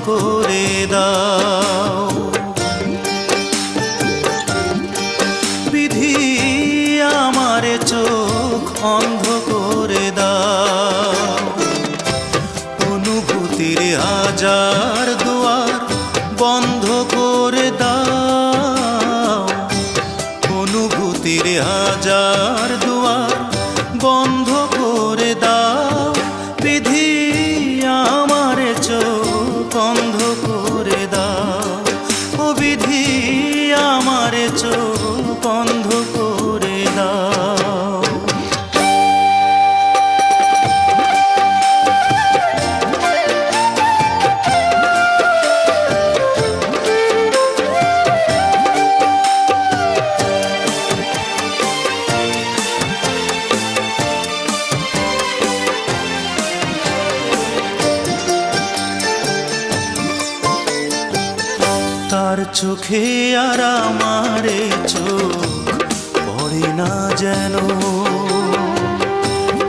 করে দাও। বিধি আমারে চোখ অন্ধ করে দাও। অনুভূতির হাজার দুয়ার বন্ধ করে দাও। অনুভূতির হাজার দুয়ার বন্ধ করে দাও। বিধি আমারে চোখ অন্ধ করে দাও। ও বিধি আমারে চোখ অন্ধ করে দাও। তার চোখে আর আমারে চোখ পড়ে না যেন।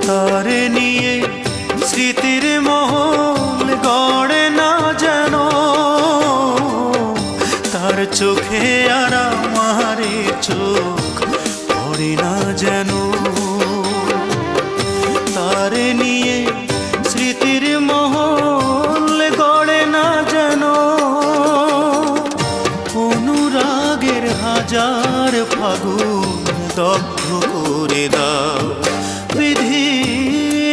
তারে নিয়ে স্মৃতির মহল গড়ে না যেন। তার চোখে আর আমারে চোখ পড়ে না যেন। তারে নিয়ে স্মৃতির মহল গড়ে না যেন। অনুরাগের হাজার ফাগুন দগ্ধ করে দাও। বিধি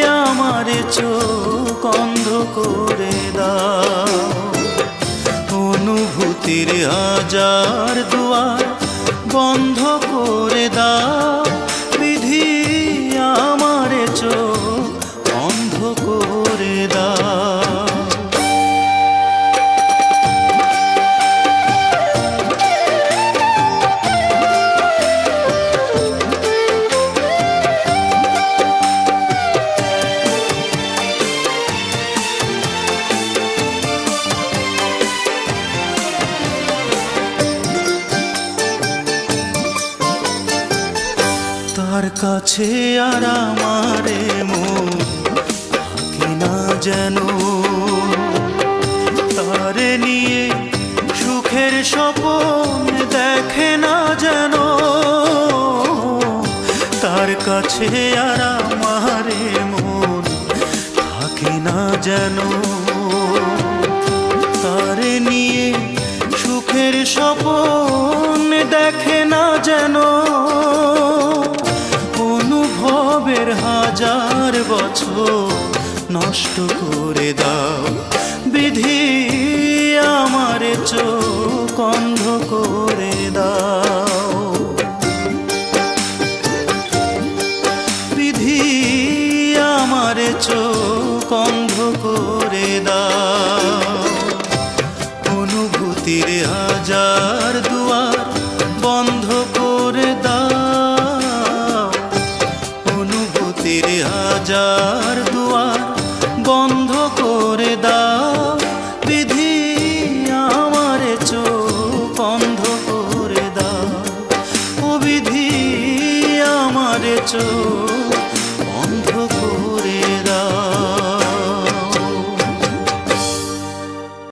আমারে চোখ অন্ধ করে দাও। অনুভূতির হাজার দুয়ার বন্ধ করে দাও। বিধি আমারে চোখ অন্ধ করে দাও। তার কাছে আর আমারে মন থাকে না যেন। তারে নিয়ে সুখের স্বপ্ন দেখে না যেন। তার কাছে আর আমারে মন থাকে না যেন। তারে নিয়ে সুখের স্বপ্ন দেখে না যেন। অনুভবের হাজার বছর নষ্ট করে দাও। বিধি আমারে চোখ অন্ধ করে দাও। বিধি আমারে চোখ অন্ধ করে দাও। অনুভূতির হাজার দুয়ার বন্ধ করে দাও। অনুভূতির হাজার দুয়ার বন্ধ করে দাও। বিধি আমারে চোখ অন্ধ করে দাও। ও বিধি আমারে চোখ